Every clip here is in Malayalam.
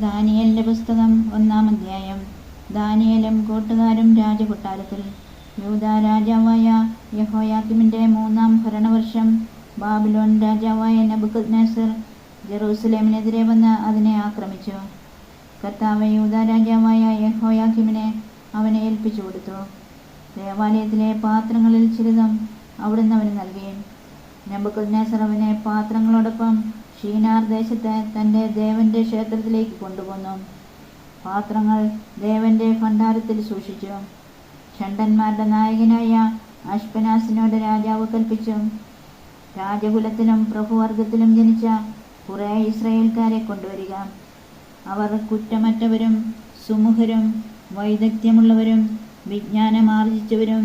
ദാനിയേലിന്റെ പുസ്തകം 1-ാം അധ്യായം. ദാനിയേലും കൂട്ടുകാരും രാജകൊട്ടാരത്തിൽ. യൂദാ രാജാവായ യെഹോയാക്കീമിന്റെ 3-ാം ഭരണവർഷം ബാബിലോൺ രാജാവായ നെബൂഖദ്നേസർ ജെറൂസലേമിനെതിരെ വന്ന് അതിനെ ആക്രമിച്ചു. കർത്താവ് യൂദാ രാജാവായ യെഹോയാക്കീമിനെ അവനെ ഏൽപ്പിച്ചു കൊടുത്തു. ദേവാലയത്തിലെ പാത്രങ്ങളിൽ ചിലതും അവിടുന്ന് അവന് നൽകി. നെബൂഖദ്നേസർ അവനെ പാത്രങ്ങളോടൊപ്പം ഷീനാർ ദേശത്ത് തൻ്റെ ദേവന്റെ ക്ഷേത്രത്തിലേക്ക് കൊണ്ടുപോന്നു. പാത്രങ്ങൾ ദേവന്റെ ഭണ്ഡാരത്തിൽ സൂക്ഷിച്ചു. ഷണ്ഡന്മാരുടെ നായകനായ അശ്പനാസിനോട് രാജാവ് കൽപ്പിച്ചു, രാജകുലത്തിലും പ്രഭുവർഗത്തിലും ജനിച്ച കുറേ ഇസ്രായേൽക്കാരെ കൊണ്ടുവരിക. അവർ കുറ്റമറ്റവരും സുമുഖരും വൈദഗ്ധ്യമുള്ളവരും വിജ്ഞാനമാർജിച്ചവരും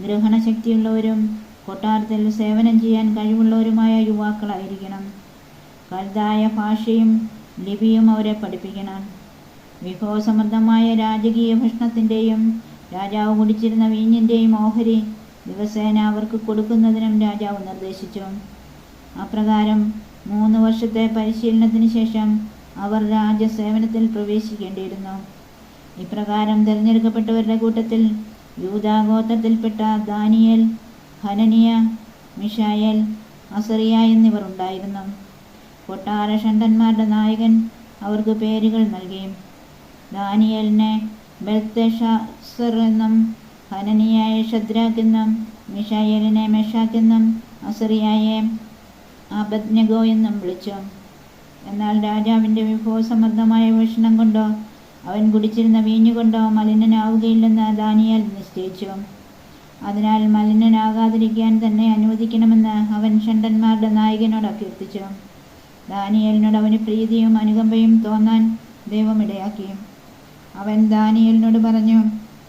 ഗ്രഹണശക്തിയുള്ളവരും കൊട്ടാരത്തിൽ സേവനം ചെയ്യാൻ കഴിവുള്ളവരുമായ യുവാക്കളായിരിക്കണം. കൽദായ ഭാഷയും ലിപിയും അവരെ പഠിപ്പിക്കണം. വിഭവസമൃദ്ധമായ രാജകീയ ഭക്ഷണത്തിൻ്റെയും രാജാവ് കുടിച്ചിരുന്ന വീഞ്ഞിൻ്റെയും ഓഹരി ദിവസേന അവർക്ക് കൊടുക്കുന്നതിനും രാജാവ് നിർദ്ദേശിച്ചു. അപ്രകാരം 3 വർഷത്തെ പരിശീലനത്തിന് ശേഷം അവർ രാജസേവനത്തിൽ പ്രവേശിക്കേണ്ടിയിരുന്നു. ഇപ്രകാരം തിരഞ്ഞെടുക്കപ്പെട്ടവരുടെ കൂട്ടത്തിൽ യൂദാ ഗോത്രത്തിൽപ്പെട്ട ദാനിയേൽ, ഹനനിയ, മിശായേൽ, അസറിയ എന്നിവർ ഉണ്ടായിരുന്നു. കൊട്ടാര ഷണ്ഡന്മാരുടെ നായകൻ അവർക്ക് പേരുകൾ നൽകി. ദാനിയേലിനെ ബെൽത്ശസ്സർ എന്നും ഹനനിയായെ ഷദ്രാക്ക് എന്നും മിശായേലിനെ മെഷാക്ക് എന്നും അസറിയായെ അബദ്നെഗോ എന്നും വിളിച്ചു. എന്നാൽ രാജാവിൻ്റെ വിഭവസമൃദ്ധമായ ഭക്ഷണം കൊണ്ടോ അവൻ കുടിച്ചിരുന്ന വീഞ്ഞുകൊണ്ടോ മലിനനാവുകയില്ലെന്ന് ദാനിയേൽ നിശ്ചയിച്ചു. അതിനാൽ മലിനനാകാതിരിക്കാൻ തന്നെ അനുവദിക്കണമെന്ന് അവൻ ഷണ്ഡന്മാരുടെ നായകനോട് അഭ്യർത്ഥിച്ചു. ദാനിയേലിനോട് അവന് പ്രീതിയും അനുകമ്പയും തോന്നാൻ ദൈവം ഇടയാക്കി. അവൻ ദാനിയേലിനോട് പറഞ്ഞു,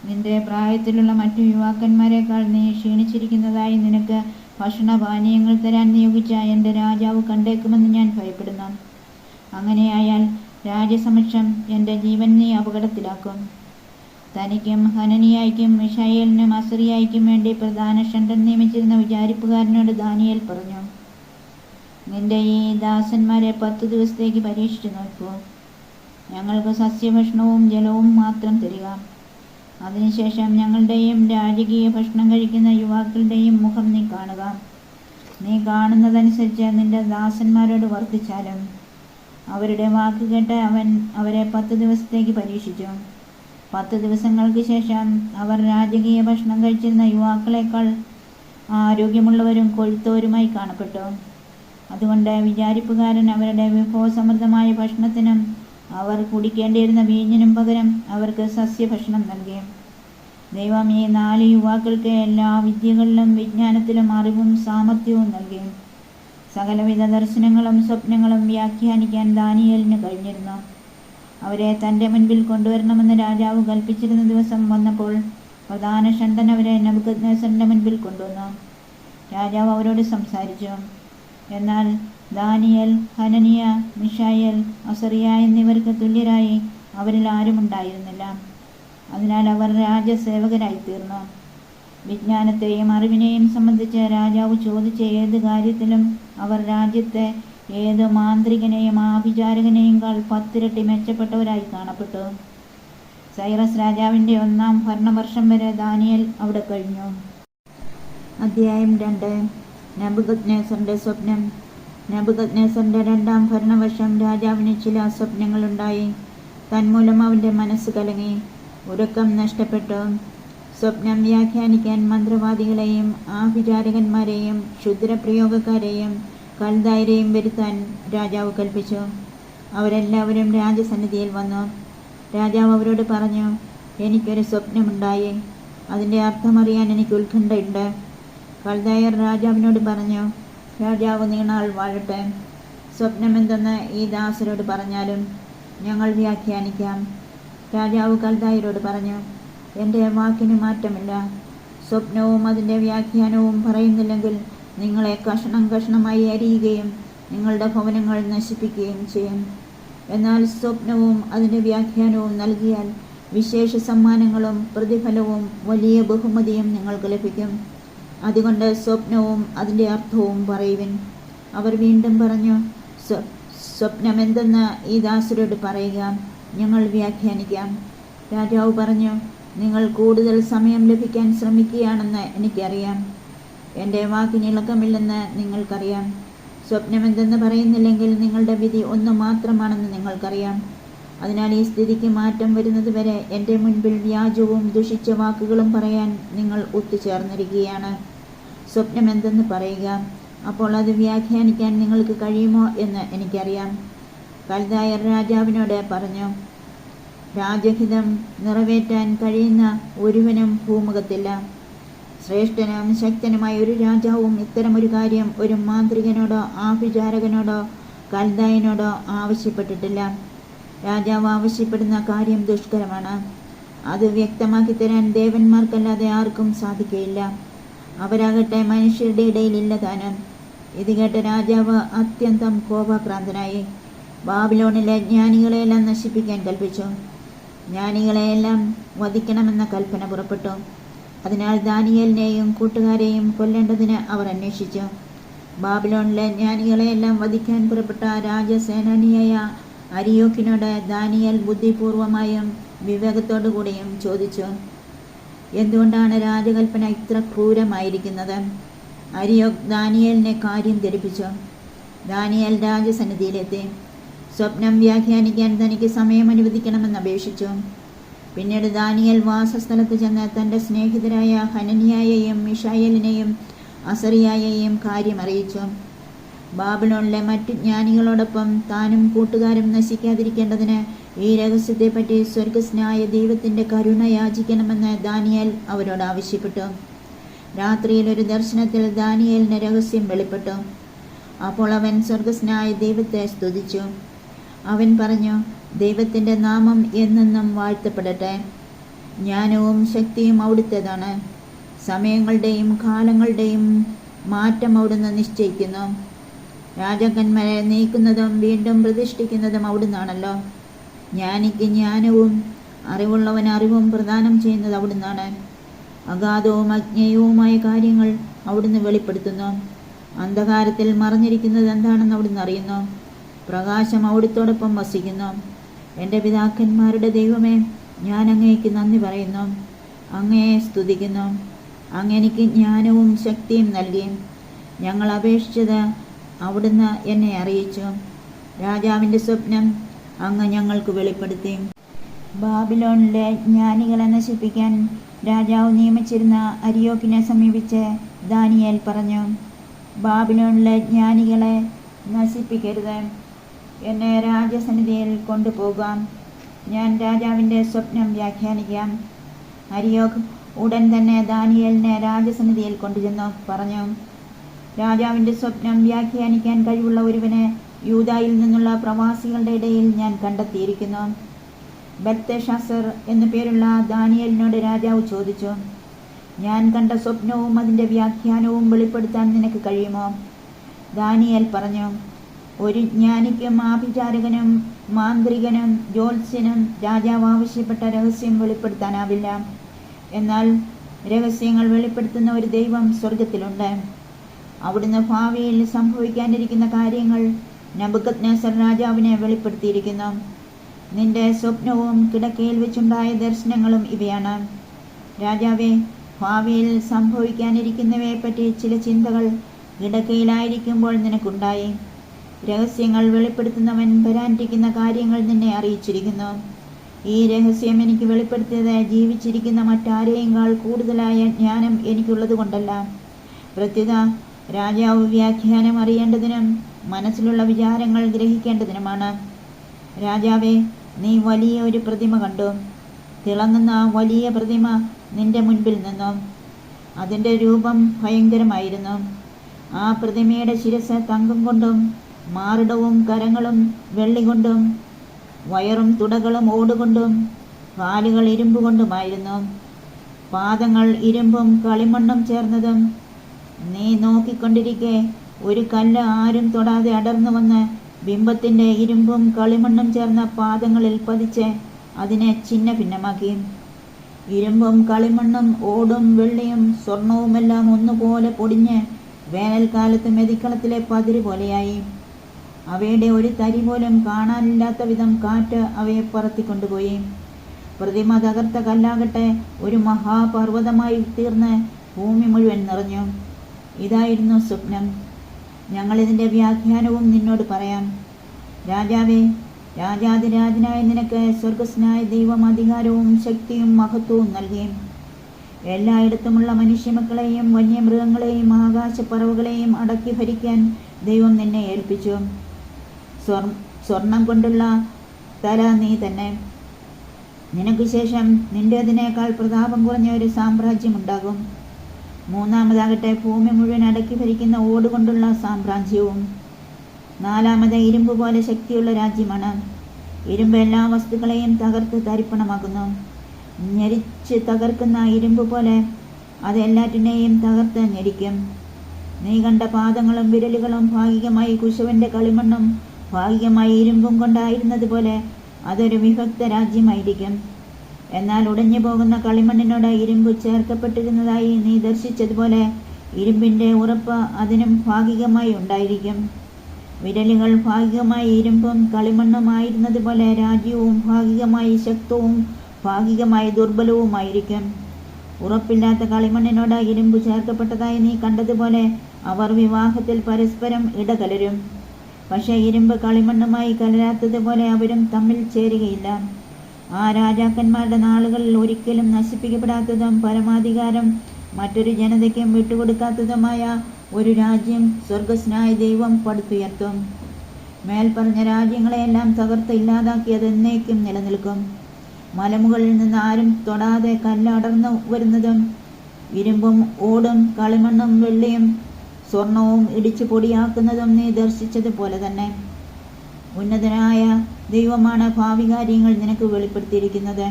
നിന്റെ പ്രായത്തിലുള്ള മറ്റു യുവാക്കന്മാരെക്കാൾ നീ ക്ഷീണിച്ചിരിക്കുന്നതായി നിനക്ക് ഭക്ഷണപാനീയങ്ങൾ തരാൻ നിയോഗിച്ച എൻ്റെ രാജാവ് കണ്ടേക്കുമെന്ന് ഞാൻ ഭയപ്പെടുന്നു. അങ്ങനെയായാൽ രാജസമക്ഷം എൻ്റെ ജീവൻ നീ അപകടത്തിലാക്കും. തനിക്കും ഹനനിയായ്ക്കും മിശായേലിനും അസറിയായ്ക്കും വേണ്ടി പ്രധാന ഷണ്ഡൻ നിയമിച്ചിരുന്ന വിചാരിപ്പുകാരനോട് ദാനിയേൽ പറഞ്ഞു, നിന്റെ ഈ ദാസന്മാരെ 10 ദിവസത്തേക്ക് പരീക്ഷിച്ചു നോക്കൂ. ഞങ്ങൾക്ക് സസ്യഭക്ഷണവും ജലവും മാത്രം തരിക. അതിനുശേഷം ഞങ്ങളുടെയും രാജകീയ ഭക്ഷണം കഴിക്കുന്ന യുവാക്കളുടെയും മുഖം നീ കാണുക. നീ കാണുന്നതനുസരിച്ച് നിന്റെ ദാസന്മാരോട് വർത്തിച്ചാലും. അവരുടെ വാക്ക് കേട്ട് അവൻ അവരെ 10 ദിവസത്തേക്ക് പരീക്ഷിച്ചു. 10 ദിവസങ്ങൾക്ക് ശേഷം അവർ രാജകീയ ഭക്ഷണം കഴിച്ചിരുന്ന യുവാക്കളെക്കാൾ ആരോഗ്യമുള്ളവരും കൊഴുത്തവരുമായി കാണപ്പെട്ടു. അതുകൊണ്ട് വിചാരിപ്പുകാരൻ അവരുടെ വിഭവസമൃദ്ധമായ ഭക്ഷണത്തിനും അവർ കുടിക്കേണ്ടിയിരുന്ന വീഞ്ഞിനും പകരം അവർക്ക് സസ്യഭക്ഷണം നൽകി. ദൈവം ഈ 4 യുവാക്കൾക്ക് എല്ലാ വിദ്യകളിലും വിജ്ഞാനത്തിലും അറിവും സാമർഥ്യവും നൽകി. സകലവിധ ദർശനങ്ങളും സ്വപ്നങ്ങളും വ്യാഖ്യാനിക്കാൻ ദാനിയേലിന് കഴിഞ്ഞിരുന്നു. അവരെ തൻ്റെ മുൻപിൽ കൊണ്ടുവരണമെന്ന് രാജാവ് കൽപ്പിച്ചിരുന്ന ദിവസം വന്നപ്പോൾ പ്രധാന ഷണ്ഡൻ അവരെ നെബൂഖദ്നേസറിൻ്റെ മുൻപിൽ കൊണ്ടുവന്നു. രാജാവ് അവരോട് സംസാരിച്ചു. എന്നാൽ ദാനിയേൽ, ഹനനിയ, മിശായേൽ, അസറിയ എന്നിവർക്ക് തുല്യരായി അവരിൽ ആരുമുണ്ടായിരുന്നില്ല. അതിനാൽ അവർ രാജസേവകരായിത്തീർന്നു. വിജ്ഞാനത്തെയും അറിവിനെയും സംബന്ധിച്ച് രാജാവ് ചോദിച്ച ഏത് കാര്യത്തിലും അവർ രാജ്യത്തെ ഏത് മാന്ത്രികനെയും ആഭിചാരകനെയും 10 ഇരട്ടി മെച്ചപ്പെട്ടവരായി കാണപ്പെട്ടു. സൈറസ് രാജാവിൻ്റെ 1-ാം ഭരണവർഷം വരെ ദാനിയേൽ അവിടെ കഴിഞ്ഞു. അധ്യായം 2. നെബൂഖദ്നേസറിന്റെ സ്വപ്നം. നെബൂഖദ്നേസറിന്റെ 2-ാം ഭരണവർഷം രാജാവിന് ചില സ്വപ്നങ്ങളുണ്ടായി. തന്മൂലം അവൻ്റെ മനസ്സ് കലങ്ങി, ഉറക്കം നഷ്ടപ്പെട്ടു. സ്വപ്നം വ്യാഖ്യാനിക്കാൻ മന്ത്രവാദികളെയും ആഭിചാരകന്മാരെയും ക്ഷുദ്രപ്രയോഗക്കാരെയും കൽദായരെയും വരുത്താൻ രാജാവ് കൽപ്പിച്ചു. അവരെല്ലാവരും രാജസന്നിധിയിൽ വന്നു. രാജാവ് അവരോട് പറഞ്ഞു, എനിക്കൊരു സ്വപ്നമുണ്ടായി. അതിൻ്റെ അർത്ഥമറിയാൻ എനിക്ക് ഉത്കണ്ഠയുണ്ട്. കൽദായർ രാജാവിനോട് പറഞ്ഞു, രാജാവ് നീണാൾ വാഴട്ടെ. സ്വപ്നമെന്തെന്ന് ഈ ദാസരോട് പറഞ്ഞാലും ഞങ്ങൾ വ്യാഖ്യാനിക്കാം. രാജാവ് കൽദായരോട് പറഞ്ഞു, എൻ്റെ വാക്കിന് മാറ്റമില്ല. സ്വപ്നവും അതിൻ്റെ വ്യാഖ്യാനവും പറയുന്നില്ലെങ്കിൽ നിങ്ങളെ കഷണം കഷണമായി അരിയുകയും നിങ്ങളുടെ ഭവനങ്ങൾ നശിപ്പിക്കുകയും ചെയ്യും. എന്നാൽ സ്വപ്നവും അതിൻ്റെ വ്യാഖ്യാനവും നൽകിയാൽ വിശേഷ സമ്മാനങ്ങളും പ്രതിഫലവും വലിയ ബഹുമതിയും നിങ്ങൾക്ക് ലഭിക്കും. അതുകൊണ്ട് സ്വപ്നവും അതിൻ്റെ അർത്ഥവും പറയുവിൻ. അവർ വീണ്ടും പറഞ്ഞു, സ്വപ്നമെന്തെന്ന് ഈ ദാസരോട് പറയുക, ഞങ്ങൾ വ്യാഖ്യാനിക്കാം. രാജാവ് പറഞ്ഞു, നിങ്ങൾ കൂടുതൽ സമയം ലഭിക്കാൻ ശ്രമിക്കുകയാണെന്ന് എനിക്കറിയാം. എൻ്റെ വാക്കിനിളക്കമില്ലെന്ന് നിങ്ങൾക്കറിയാം. സ്വപ്നമെന്തെന്ന് പറയുന്നില്ലെങ്കിൽ നിങ്ങളുടെ വിധി ഒന്നു മാത്രമാണെന്ന് നിങ്ങൾക്കറിയാം. അതിനാൽ ഈ സ്ഥിതിക്ക് മാറ്റം വരുന്നതുവരെ എൻ്റെ മുൻപിൽ വ്യാജവും ദുഷിച്ച വാക്കുകളും പറയാൻ നിങ്ങൾ ഒത്തുചേർന്നിരിക്കുകയാണ്. സ്വപ്നമെന്തെന്ന് പറയുക, അപ്പോൾ അത് വ്യാഖ്യാനിക്കാൻ നിങ്ങൾക്ക് കഴിയുമോ എന്ന് എനിക്കറിയാം. കൽദായർ രാജാവിനോട് പറഞ്ഞു, രാജഹിതം നിറവേറ്റാൻ കഴിയുന്ന ഒരുവനും ഭൂമുഖത്തില്ല. ശ്രേഷ്ഠനും ശക്തനുമായ ഒരു രാജാവും ഇത്തരമൊരു കാര്യം ഒരു മാന്ത്രികനോടോ ആഭിചാരകനോടോ കൽദായനോടോ ആവശ്യപ്പെട്ടിട്ടില്ല. രാജാവ് ആവശ്യപ്പെടുന്ന കാര്യം ദുഷ്കരമാണ്. അത് വ്യക്തമാക്കി തരാൻ ദേവന്മാർക്കല്ലാതെ ആർക്കും സാധിക്കുകയില്ല. അവരാകട്ടെ മനുഷ്യരുടെ ഇടയിലില്ല താനും. ഇത് കേട്ട രാജാവ് അത്യന്തം കോപാക്രാന്തനായി ബാബിലോണിലെ ജ്ഞാനികളെയെല്ലാം നശിപ്പിക്കാൻ കൽപ്പിച്ചു. ജ്ഞാനികളെയെല്ലാം വധിക്കണമെന്ന കൽപ്പന പുറപ്പെട്ടു. അതിനാൽ ദാനിയേലിനെയും കൂട്ടുകാരെയും കൊല്ലേണ്ടതിന് അവർ അന്വേഷിച്ചു. ബാബിലോണിലെ ജ്ഞാനികളെയെല്ലാം വധിക്കാൻ പുറപ്പെട്ട രാജസേനാനിയായ അരിയോക്കിനോട് ദാനിയേൽ ബുദ്ധിപൂർവമായും വിവേകത്തോടു കൂടിയും ചോദിച്ചു, എന്തുകൊണ്ടാണ് രാജകൽപ്പന ഇത്ര ക്രൂരമായിരിക്കുന്നത്? അരിയോക്ക് ദാനിയേലിനെ കാര്യം ധരിപ്പിച്ചു. ദാനിയേൽ രാജസന്നിധിയിലെത്തി സ്വപ്നം വ്യാഖ്യാനിക്കാൻ തനിക്ക് സമയം അനുവദിക്കണമെന്ന് അപേക്ഷിച്ചു. പിന്നീട് ദാനിയേൽ വാസസ്ഥലത്ത് ചെന്ന് തൻ്റെ സ്നേഹിതരായ ഹനനിയായെയും മിഷായേലിനെയും അസറിയായെയും കാര്യം അറിയിച്ചു. ബാബിലോണിലെ മറ്റു ജ്ഞാനികളോടൊപ്പം താനും കൂട്ടുകാരും നശിക്കാതിരിക്കേണ്ടതിന് ഈ രഹസ്യത്തെപ്പറ്റി സ്വർഗസ്നായ ദൈവത്തിൻ്റെ കരുണ യാചിക്കണമെന്ന് ദാനിയേൽ അവരോട് ആവശ്യപ്പെട്ടു. രാത്രിയിൽ ഒരു ദർശനത്തിൽ ദാനിയേലിന് രഹസ്യം വെളിപ്പെട്ടു. അപ്പോൾ അവൻ സ്വർഗസ്നായ ദൈവത്തെ സ്തുതിച്ചു. അവൻ പറഞ്ഞു, ദൈവത്തിൻ്റെ നാമം എന്നെന്നും വാഴ്ത്തപ്പെടട്ടെ. ജ്ഞാനവും ശക്തിയും അവിടുത്തേതാണ്. സമയങ്ങളുടെയും കാലങ്ങളുടെയും മാറ്റം അവിടുന്ന് നിശ്ചയിക്കുന്നു. രാജാക്കന്മാരെ നീക്കുന്നതും വീണ്ടും പ്രതിഷ്ഠിക്കുന്നതും അവിടുന്നാണല്ലോ. ജ്ഞാനിക്ക് ജ്ഞാനവും അറിവുള്ളവന് അറിവും പ്രദാനം ചെയ്യുന്നത് അവിടുന്നാണ്. അഗാധവും അജ്ഞേയവുമായ കാര്യങ്ങൾ അവിടുന്ന് വെളിപ്പെടുത്തുന്നു. അന്ധകാരത്തിൽ മറഞ്ഞിരിക്കുന്നത് എന്താണെന്ന് അവിടുന്ന് അറിയുന്നു. പ്രകാശം അവിടുത്തോടൊപ്പം വസിക്കുന്നു. എൻ്റെ പിതാക്കന്മാരുടെ ദൈവമേ, ഞാൻ അങ്ങേക്ക് നന്ദി പറയുന്നു, അങ്ങയെ സ്തുതിക്കുന്നു. അങ്ങെനിക്ക് ജ്ഞാനവും ശക്തിയും നൽകി. ഞങ്ങൾ അപേക്ഷിച്ചത് അവിടുന്ന് എന്നെ അറിയിച്ചു. രാജാവിൻ്റെ സ്വപ്നം അങ്ങ് ഞങ്ങൾക്ക് വെളിപ്പെടുത്തി. ബാബിലോണിലെ ജ്ഞാനികളെ നശിപ്പിക്കാൻ രാജാവ് നിയമിച്ചിരുന്ന അരിയോക്കിനെ സമീപിച്ച് ദാനിയേൽ പറഞ്ഞു, ബാബിലോണിലെ ജ്ഞാനികളെ നശിപ്പിക്കരുത്. എന്നെ രാജസന്നിധിയിൽ കൊണ്ടുപോകാം. ഞാൻ രാജാവിൻ്റെ സ്വപ്നം വ്യാഖ്യാനിക്കാം. അരിയോക്ക് ഉടൻ തന്നെ ദാനിയേലിനെ രാജസന്നിധിയിൽ കൊണ്ടുചെന്നു പറഞ്ഞു, രാജാവിൻ്റെ സ്വപ്നം വ്യാഖ്യാനിക്കാൻ കഴിവുള്ള ഒരുവനെ യൂദായിൽ നിന്നുള്ള പ്രവാസികളുടെ ഇടയിൽ ഞാൻ കണ്ടെത്തിയിരിക്കുന്നു. ബെൽതെശാസർ എന്നു പേരുള്ള ദാനിയേലിനോട് രാജാവ് ചോദിച്ചു, ഞാൻ കണ്ട സ്വപ്നവും അതിൻ്റെ വ്യാഖ്യാനവും വെളിപ്പെടുത്താൻ നിനക്ക് കഴിയുമോ? ദാനിയേൽ പറഞ്ഞു, ഒരു ജ്ഞാനിക്കും ആഭിചാരകനും മാന്ത്രികനും ജ്യോത്സ്യനും രാജാവ് ആവശ്യപ്പെട്ട രഹസ്യം വെളിപ്പെടുത്താനാവില്ല. എന്നാൽ രഹസ്യങ്ങൾ വെളിപ്പെടുത്തുന്ന ഒരു ദൈവം സ്വർഗത്തിലുണ്ട്. അവിടുന്ന് ഭാവിയിൽ സംഭവിക്കാനിരിക്കുന്ന കാര്യങ്ങൾ നെബൂഖദ്നേസർ രാജാവിനെ വെളിപ്പെടുത്തിയിരിക്കുന്നു. നിന്റെ സ്വപ്നവും കിടക്കയിൽ വെച്ചുണ്ടായ ദർശനങ്ങളും ഇവയാണ്. രാജാവേ, ഭാവിയിൽ സംഭവിക്കാനിരിക്കുന്നവയെപ്പറ്റി ചില ചിന്തകൾ കിടക്കയിലായിരിക്കുമ്പോൾ നിനക്കുണ്ടായി. രഹസ്യങ്ങൾ വെളിപ്പെടുത്തുന്നവൻ വരാനിരിക്കുന്ന കാര്യങ്ങൾ നിന്നെ അറിയിച്ചിരിക്കുന്നു. ഈ രഹസ്യം എനിക്ക് വെളിപ്പെടുത്തിയത് ജീവിച്ചിരിക്കുന്ന മറ്റാരെയേക്കാൾ കൂടുതലായ ജ്ഞാനം എനിക്കുള്ളത് കൊണ്ടല്ല. പ്രത്യുത രാജാവ് വ്യാഖ്യാനം അറിയേണ്ടതിനും മനസ്സിലുള്ള വിചാരങ്ങൾ ഗ്രഹിക്കേണ്ടതിനുമാണ്. രാജാവേ, നീ വലിയ ഒരു പ്രതിമ കണ്ടു. തിളങ്ങുന്ന വലിയ പ്രതിമ നിന്റെ മുൻപിൽ നിന്നു. അതിൻ്റെ രൂപം ഭയങ്കരമായിരുന്നു. ആ പ്രതിമയുടെ ശിരസ് തങ്കം കൊണ്ടും മാറിടവും കരങ്ങളും വെള്ളി കൊണ്ടും വയറും തുടകളും ഓടുകൊണ്ടും കാലുകൾ ഇരുമ്പ് കൊണ്ടുമായിരുന്നു. പാദങ്ങൾ ഇരുമ്പും കളിമണ്ണും ചേർന്നതും. നീ നോക്കിക്കൊണ്ടിരിക്കെ ഒരു കല്ല് ആരും തൊടാതെ അടർന്നു വന്ന് ബിംബത്തിൻ്റെ ഇരുമ്പും കളിമണ്ണും ചേർന്ന പാദങ്ങളിൽ പതിച്ച് അതിനെ ഛിന്ന ഭിന്നമാക്കി. ഇരുമ്പും കളിമണ്ണും ഓടും വെള്ളിയും സ്വർണവുമെല്ലാം ഒന്നുപോലെ പൊടിഞ്ഞ് വേനൽക്കാലത്ത് മെതിക്കളത്തിലെ പതിര് പോലെയായി. അവയുടെ ഒരു തരി പോലും കാണാനില്ലാത്ത വിധം കാറ്റ് അവയെ പറത്തിക്കൊണ്ടുപോയി. പ്രതിമ തകർത്ത കല്ലാകട്ടെ ഒരു മഹാപർവ്വതമായി തീർന്ന് ഭൂമി മുഴുവൻ നിറഞ്ഞു. ഇതായിരുന്നു സ്വപ്നം. ഞങ്ങളിതിൻ്റെ വ്യാഖ്യാനവും നിന്നോട് പറയാം. രാജാവേ, രാജാതിരാജനായ നിനക്ക് സ്വർഗസ്നായ ദൈവം അധികാരവും ശക്തിയും മഹത്വവും നൽകി. എല്ലായിടത്തുമുള്ള മനുഷ്യമക്കളെയും വന്യമൃഗങ്ങളെയും ആകാശപ്പറവുകളെയും അടക്കി ഭരിക്കാൻ ദൈവം നിന്നെ ഏൽപ്പിച്ചു. സ്വർണം കൊണ്ടുള്ള തല നീ തന്നെ. നിനക്ക് ശേഷം നിന്റേതിനേക്കാൾ പ്രതാപം കുറഞ്ഞ ഒരു സാമ്രാജ്യമുണ്ടാകും. മൂന്നാമതാകട്ടെ ഭൂമി മുഴുവൻ അടക്കി ഭരിക്കുന്ന ഓടുകൊണ്ടുള്ള സാമ്രാജ്യവും. നാലാമത് ഇരുമ്പ് പോലെ ശക്തിയുള്ള രാജ്യമാണ്. ഇരുമ്പ് എല്ലാ വസ്തുക്കളെയും തകർത്ത് തരിപ്പണമാക്കുന്നു. ഞെരിച്ച് തകർക്കുന്ന ഇരുമ്പ് പോലെ അത് എല്ലാറ്റിനെയും തകർത്ത് ഞെരിക്കും. നീ കണ്ട പാദങ്ങളും വിരലുകളും ഭാഗികമായി കുശവന്റെ കളിമണ്ണും ഭാഗികമായി ഇരുമ്പും കൊണ്ടായിരുന്നത് പോലെ അതൊരു വിഭക്ത രാജ്യമായിരിക്കും. എന്നാൽ ഉടഞ്ഞു പോകുന്ന കളിമണ്ണിനോട് ഇരുമ്പ് ചേർക്കപ്പെട്ടിരുന്നതായി നീ ദർശിച്ചതുപോലെ ഇരുമ്പിൻ്റെ ഉറപ്പ് അതിനും ഭാഗികമായി ഉണ്ടായിരിക്കും. വിരലുകൾ ഭാഗികമായി ഇരുമ്പും കളിമണ്ണുമായിരുന്നത് പോലെ രാജ്യവും ഭാഗികമായി ശക്തവും ഭാഗികമായി ദുർബലവുമായിരിക്കും. ഉറപ്പില്ലാത്ത കളിമണ്ണിനോട് ഇരുമ്പ് ചേർക്കപ്പെട്ടതായി നീ കണ്ടതുപോലെ അവർ വിവാഹത്തിൽ പരസ്പരം ഇടകലരും. പക്ഷേ ഇരുമ്പ് കളിമണ്ണുമായി കലരാത്തതുപോലെ അവരും തമ്മിൽ ചേരുകയില്ല. ആ രാജാക്കന്മാരുടെ നാളുകളിൽ ഒരിക്കലും നശിപ്പിക്കപ്പെടാത്തതും പരമാധികാരം മറ്റൊരു ജനതയ്ക്കും വിട്ടുകൊടുക്കാത്തതുമായ ഒരു രാജ്യം സ്വർഗസ്നായ ദൈവം പടുത്തുയർത്തും. മേൽപ്പറഞ്ഞ രാജ്യങ്ങളെയെല്ലാം തകർത്ത് ഇല്ലാതാക്കിയത് എന്നേക്കും നിലനിൽക്കും. മലമുകളിൽ നിന്ന് ആരും തൊടാതെ കല്ല് അടർന്നു വരുന്നതും ഇരുമ്പും ഓടും കളിമണ്ണും വെള്ളിയും സ്വർണവും ഇടിച്ചു പൊടിയാക്കുന്നതും നീ ദർശിച്ചതുപോലെ തന്നെ ഉന്നതനായ ദൈവമാണ് ഭാവി കാര്യങ്ങൾ നിനക്ക് വെളിപ്പെടുത്തിയിരിക്കുന്നത്.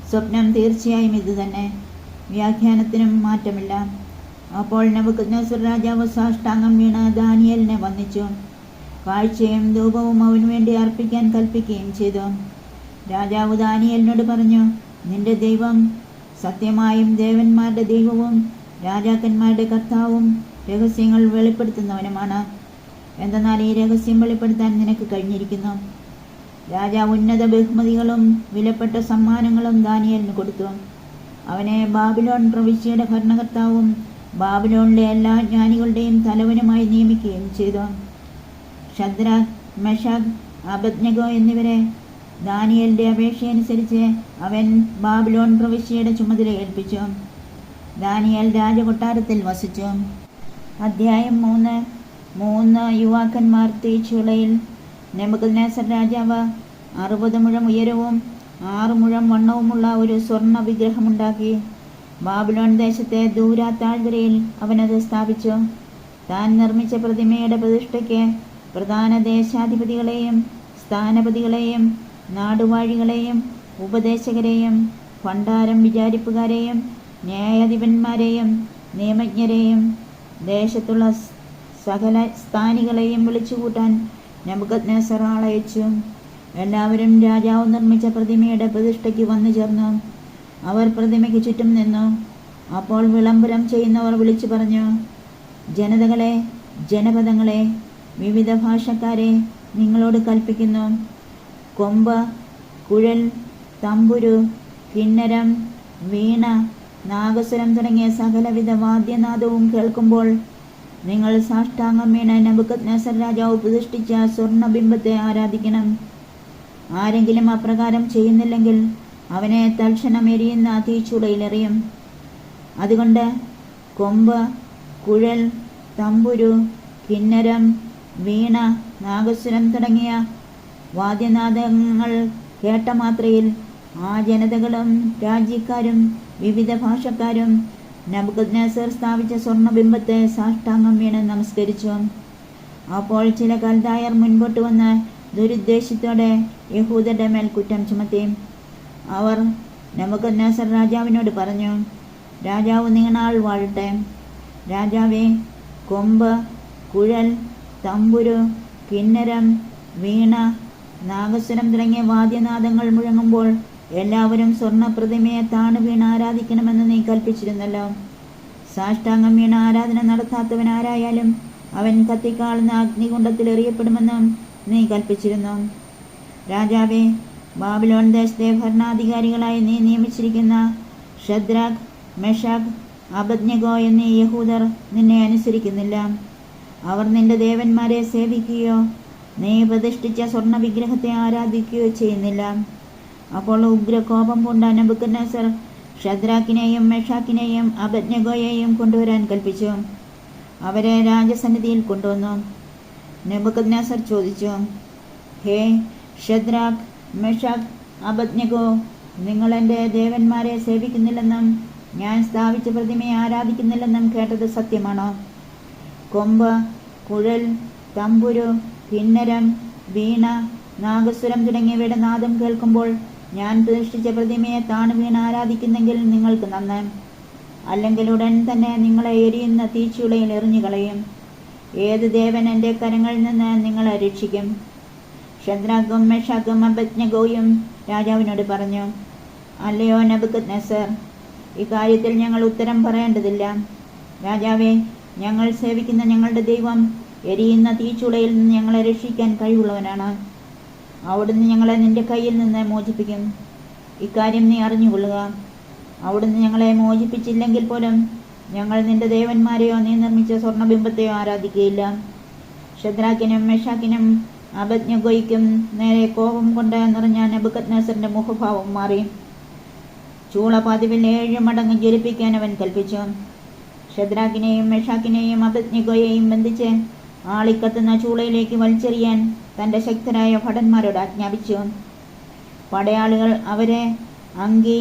സ്വപ്നം തീർച്ചയായും ഇതുതന്നെ, വ്യാഖ്യാനത്തിനും മാറ്റമില്ല. അപ്പോൾ നെബൂഖദ്നേസർ രാജാവ് സാഷ്ടാംഗം വീണ് ദാനിയേലിനെ വന്ദിച്ചു. കാഴ്ചയും ധൂപവും അവന് വേണ്ടി അർപ്പിക്കാൻ കൽപ്പിക്കുകയും ചെയ്തു. രാജാവ് ദാനിയേലിനോട് പറഞ്ഞു, നിന്റെ ദൈവം സത്യമായും ദേവന്മാരുടെ ദൈവവും രാജാക്കന്മാരുടെ കർത്താവും രഹസ്യങ്ങൾ വെളിപ്പെടുത്തുന്നവനുമാണ്. എന്തെന്നാൽ ഈ രഹസ്യം വെളിപ്പെടുത്താൻ നിനക്ക് കഴിഞ്ഞിരിക്കുന്നു. രാജാവ് ഉന്നത ബഹുമതികളും വിലപ്പെട്ട സമ്മാനങ്ങളും ദാനിയേലിന് കൊടുത്തു. അവനെ ബാബിലോൺ പ്രവിശ്യയുടെ ഭരണകർത്താവും ബാബിലോണിലെ എല്ലാ ജ്ഞാനികളുടെയും തലവനുമായി നിയമിക്കുകയും ചെയ്തു. ശദ്രാക്, മെഷാക്, അബദ്നെഗോ എന്നിവരെ ദാനിയേലിൻ്റെ അപേക്ഷയനുസരിച്ച് അവൻ ബാബിലോൺ പ്രവിശ്യയുടെ ചുമതല ഏൽപ്പിച്ചു. ദാനിയേൽ രാജകൊട്ടാരത്തിൽ വസിച്ചു. അധ്യായം 3. 3 യുവാക്കന്മാർ തീച്ചുളയിൽ. നെബൂഖദ്നേസർ രാജാവ് 60 മുഴം ഉയരവും 6 മുഴം വണ്ണവുമുള്ള ഒരു സ്വർണ്ണ വിഗ്രഹമുണ്ടാക്കി. ബാബിലോൺ ദേശത്തെ ദൂര താഴ്വരയിൽ അവനത് സ്ഥാപിച്ചു. താൻ നിർമ്മിച്ച പ്രതിമയുടെ പ്രതിഷ്ഠയ്ക്ക് പ്രധാന ദേശാധിപതികളെയും സ്ഥാനപതികളെയും നാടുവാഴികളെയും ഉപദേശകരെയും ഭണ്ഡാരം വിചാരിപ്പുകാരെയും ന്യായാധിപന്മാരെയും നിയമജ്ഞരെയും ദേശത്തുള്ള സകല സ്ഥാനികളെയും വിളിച്ചുകൂട്ടാൻ നെബൂഖദ്നേസർ ആളയച്ചു. എല്ലാവരും രാജാവ് നിർമ്മിച്ച പ്രതിമയുടെ പ്രതിഷ്ഠയ്ക്ക് വന്നു ചേർന്നു. അവർ പ്രതിമയ്ക്ക് ചുറ്റും നിന്നു. അപ്പോൾ വിളംബരം ചെയ്യുന്നവർ വിളിച്ചു പറഞ്ഞു, ജനതകളെ, ജനപദങ്ങളെ, വിവിധ ഭാഷക്കാരെ, നിങ്ങളോട് കൽപ്പിക്കുന്നു, കൊമ്പ്, കുഴൽ, തമ്പുരു, കിന്നരം, വീണ, നാഗസ്വരം തുടങ്ങിയ സകലവിധ വാദ്യനാദവും കേൾക്കുമ്പോൾ നിങ്ങൾ സാഷ്ടാംഗം വീണ് നെബൂഖദ്നേസർ രാജാവ് പ്രതിഷ്ഠിച്ച സ്വർണ്ണബിംബത്തെ ആരാധിക്കണം. ആരെങ്കിലും അപ്രകാരം ചെയ്യുന്നില്ലെങ്കിൽ അവനെ തൽക്ഷണം എരിയുന്ന തീച്ചൂളയിലെറിയും. അതുകൊണ്ട് കൊമ്പ്, കുഴൽ, തമ്പുരു, കിന്നരം, വീണ, നാഗസ്വരം തുടങ്ങിയ വാദ്യനാദങ്ങൾ കേട്ട മാത്രയിൽ ആ ജനതകളും രാജ്യക്കാരും വിവിധ ഭാഷക്കാരും നെബൂഖദ്നേസർ സ്ഥാപിച്ച സ്വർണ്ണബിംബത്തെ സാഷ്ടാംഗം വീണ് നമസ്കരിച്ചു. അപ്പോൾ ചില കൽദായർ മുൻപോട്ട് വന്ന് ദുരുദ്ദേശത്തോടെ യഹൂദരുടെ മേൽ കുറ്റം ചുമത്തി. അവർ നെബൂഖദ്നേസർ രാജാവിനോട് പറഞ്ഞു, രാജാവ് നീണാൾ വാഴട്ടെ. രാജാവേ, കൊമ്പ്, കുഴൽ, തമ്പുരു, കിന്നരം, വീണ, നാഗസ്വരം തുടങ്ങിയ വാദ്യനാദങ്ങൾ മുഴങ്ങുമ്പോൾ എല്ലാവരും സ്വർണ്ണ പ്രതിമയെ താണു വീണ് ആരാധിക്കണമെന്ന് നീ കൽപ്പിച്ചിരുന്നല്ലോ. സാഷ്ടാംഗം വീണ ആരാധന നടത്താത്തവൻ ആരായാലും അവൻ കത്തിക്കാളുന്ന അഗ്നികുണ്ഡത്തിൽ എറിയപ്പെടുമെന്നും നീ കൽപ്പിച്ചിരുന്നു. രാജാവേ, ബാബിലോൺ ദേശത്തെ ഭരണാധികാരികളായി നീ നിയമിച്ചിരിക്കുന്ന ഷദ്രാഖ്, മെഷാഖ്, അബദ്നെഗോ എന്നീ യഹൂദർ നിന്നെ അനുസരിക്കുന്നില്ല. അവർ നിന്റെ ദേവന്മാരെ സേവിക്കുകയോ നീ പ്രതിഷ്ഠിച്ച സ്വർണ്ണ വിഗ്രഹത്തെ ആരാധിക്കുകയോ ചെയ്യുന്നില്ല. അപ്പോൾ ഉഗ്രകോപം പൂണ്ട നെബൂഖദ്നേസർ ഷദ്രാക്കിനെയും മെഷാക്കിനെയും അബദ്നെഗോയെയും കൊണ്ടുവരാൻ കൽപ്പിച്ചു. അവരെ രാജസന്നിധിയിൽ കൊണ്ടുവന്നു. നെബൂഖദ്നേസർ ചോദിച്ചു, ഹേ ഷദ്രാഖ്, മെഷാഖ്, അബദ്നെഗോ, നിങ്ങൾ എൻ്റെ ദേവന്മാരെ സേവിക്കുന്നില്ലെന്നും ഞാൻ സ്ഥാപിച്ച പ്രതിമയെ ആരാധിക്കുന്നില്ലെന്നും കേട്ടത് സത്യമാണോ? കൊമ്പ്, കുഴൽ, തമ്പുരു, കിന്നരം, വീണ, നാഗസ്വരം തുടങ്ങിയവയുടെ നാദം കേൾക്കുമ്പോൾ ഞാൻ പ്രതിഷ്ഠിച്ച പ്രതിമയെ താണു വീണ് ആരാധിക്കുന്നെങ്കിൽ നിങ്ങൾക്ക് നന്ന്. അല്ലെങ്കിൽ ഉടൻ തന്നെ നിങ്ങളെ എരിയുന്ന തീച്ചുളയിൽ എറിഞ്ഞുകളയും. ഏത് ദേവൻ എൻ്റെ കരങ്ങളിൽ നിന്ന് നിങ്ങളെ രക്ഷിക്കും? ഷദ്രാഖും മെഷാഖും അബദ്നെഗോയും രാജാവിനോട് പറഞ്ഞു, അല്ലയോ നെബൂഖദ്നേസർ, ഇക്കാര്യത്തിൽ ഞങ്ങൾ ഉത്തരം പറയേണ്ടതില്ല. രാജാവേ, ഞങ്ങൾ സേവിക്കുന്ന ഞങ്ങളുടെ ദൈവം എരിയുന്ന തീച്ചുളയിൽ നിന്ന് ഞങ്ങളെ രക്ഷിക്കാൻ കഴിവുള്ളവനാണ്. അവിടുന്ന് ഞങ്ങളെ നിന്റെ കയ്യിൽ നിന്ന് മോചിപ്പിക്കും. ഇക്കാര്യം നീ അറിഞ്ഞുകൊള്ളുക. അവിടുന്ന് ഞങ്ങളെ മോചിപ്പിച്ചില്ലെങ്കിൽ പോലും ഞങ്ങൾ നിന്റെ ദേവന്മാരെയോ നീ നിർമ്മിച്ച സ്വർണ്ണബിംബത്തെയോ ആരാധിക്കുകയില്ല. ഷദ്രാക്കിനും മെഷാക്കിനും അബദ്നെഗോയ്ക്കും നേരെ കോപം കൊണ്ട് നിറഞ്ഞ നെബൂഖദ്നേസറിന്റെ മുഖഭാവം മാറി. ചൂള പതിവിൽ 7 മടങ്ങ് ജ്വലിപ്പിക്കാൻ അവൻ കൽപ്പിച്ചു. ഷദ്രാക്കിനെയും മെഷാക്കിനെയും അബദ്നെഗോയെയും ബന്ധിച്ച് ആളിക്കത്തുന്ന ചൂളയിലേക്ക് വലിച്ചെറിയാൻ തൻ്റെ ശക്തരായ ഭടന്മാരോട് ആജ്ഞാപിച്ചു. പടയാളികൾ അവരെ അങ്കി,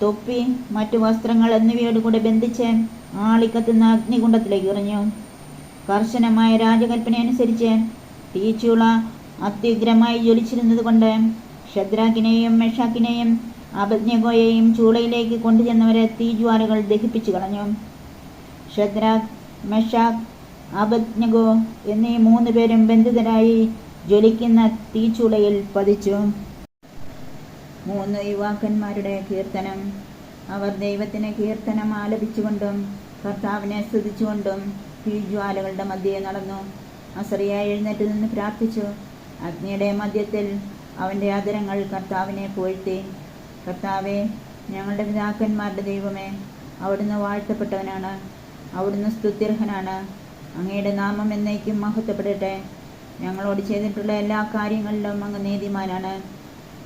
തൊപ്പി, മറ്റു വസ്ത്രങ്ങൾ എന്നിവയോടുകൂടെ ബന്ധിച്ച് ആളിക്കത്തുന്ന അഗ്നികുണ്ഡത്തിലേക്ക് എറിഞ്ഞു. കർശനമായ രാജകൽപ്പന അനുസരിച്ച് തീച്ചൂള അത്യുഗ്രമായി ജ്വലിച്ചിരുന്നത് കൊണ്ട് ഷദ്രാക്കിനെയും മെഷാക്കിനെയും അബദ്നെഗോയെയും ചൂളയിലേക്ക് കൊണ്ടുചെന്നവരെ തീജ്വാലകൾ ദഹിപ്പിച്ചു കളഞ്ഞു. ഷദ്രാഖ്, മെഷാഖ്, അബദ്നെഗോ എന്നീ 3 പേരും ബന്ധിതരായി ജ്വലിക്കുന്ന തീച്ചൂളയിൽ പതിച്ചു. 3 യുവാക്കന്മാരുടെ കീർത്തനം. അവർ ദൈവത്തിന് കീർത്തനം ആലപിച്ചുകൊണ്ടും കർത്താവിനെ സ്തുതിച്ചുകൊണ്ടും തീജ്വാലകളുടെ മധ്യേ നടന്നു. അസറിയ എഴുന്നേറ്റ് നിന്ന് പ്രാർത്ഥിച്ചു. അഗ്നിയുടെ മധ്യത്തിൽ അവൻ്റെ അധരങ്ങൾ കർത്താവിനെ പുകഴ്ത്തി. കർത്താവേ, ഞങ്ങളുടെ പിതാക്കന്മാരുടെ ദൈവമേ, അവിടുന്ന് വാഴ്ത്തപ്പെട്ടവനാണ്, അവിടുന്ന് സ്തുത്യർഹനാണ്. അങ്ങയുടെ നാമം എന്നേക്കും മഹത്വപ്പെടട്ടെ. ഞങ്ങളോട് ചെയ്തിട്ടുള്ള എല്ലാ കാര്യങ്ങളിലും അങ്ങ് നീതിമാനാണ്.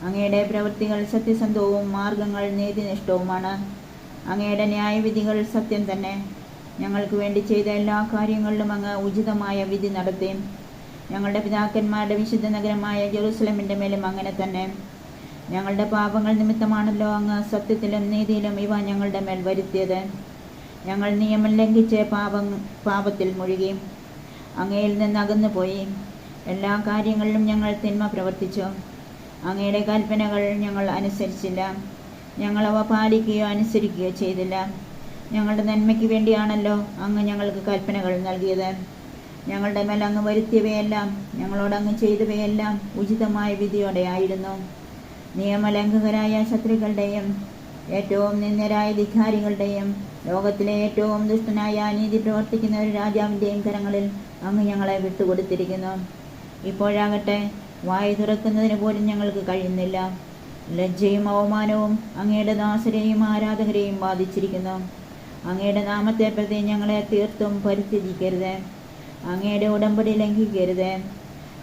അങ്ങയുടെ പ്രവൃത്തികൾ സത്യസന്ധവും മാർഗങ്ങൾ നീതിനിഷ്ഠവുമാണ്. അങ്ങയുടെ ന്യായവിധികൾ സത്യം തന്നെ. ഞങ്ങൾക്ക് വേണ്ടി ചെയ്ത എല്ലാ കാര്യങ്ങളിലും അങ്ങ് ഉചിതമായ വിധി നടത്തി. ഞങ്ങളുടെ പിതാക്കന്മാരുടെ വിശുദ്ധ നഗരമായ ജെറുസലേമിൻ്റെ മേലും അങ്ങനെ തന്നെ. ഞങ്ങളുടെ പാപങ്ങൾ നിമിത്തമാണല്ലോ അങ്ങ് സത്യത്തിലും നീതിയിലും ഇവ ഞങ്ങളുടെ മേൽ വരുത്തിയത്. ഞങ്ങൾ നിയമം ലംഘിച്ച് പാപത്തിൽ മുഴുകി അങ്ങയിൽ നിന്ന് അകന്നുപോയി. എല്ലാ കാര്യങ്ങളിലും ഞങ്ങൾ തിന്മ പ്രവർത്തിച്ചു. അങ്ങയുടെ കൽപ്പനകൾ ഞങ്ങൾ അനുസരിച്ചില്ല. ഞങ്ങൾ അവ പാലിക്കുകയോ അനുസരിക്കുകയോ ചെയ്തില്ല. ഞങ്ങളുടെ നന്മയ്ക്ക് വേണ്ടിയാണല്ലോ അങ്ങ് ഞങ്ങൾക്ക് കൽപ്പനകൾ നൽകിയത്. ഞങ്ങളുടെ മേൽ അങ്ങ് വരുത്തിയവയെല്ലാം, ഞങ്ങളോട് അങ്ങ് ചെയ്തവയെല്ലാം ഉചിതമായ വിധിയോടെ ആയിരുന്നു. നിയമലംഘകരായ ശത്രുക്കളുടെയും ഏറ്റവും നിന്ദ്യരായ ധിക്കാരികളുടെയും ലോകത്തിലെ ഏറ്റവും ദുഷ്ടനായ അനീതി പ്രവർത്തിക്കുന്ന ഒരു രാജാവിൻ്റെയും കരങ്ങളിൽ അങ്ങ് ഞങ്ങളെ വിട്ടുകൊടുത്തിരിക്കുന്നു. ഇപ്പോഴാകട്ടെ വായു തുറക്കുന്നതിന് പോലും ഞങ്ങൾക്ക് കഴിയുന്നില്ല. ലജ്ജയും അവമാനവും അങ്ങയുടെ ദാസരെയും ആരാധകരെയും ബാധിച്ചിരിക്കുന്നു. അങ്ങയുടെ നാമത്തെ പ്രതി ഞങ്ങളെ തീർത്തും പരിത്യജിക്കരുത്. അങ്ങയുടെ ഉടമ്പടി ലംഘിക്കരുത്.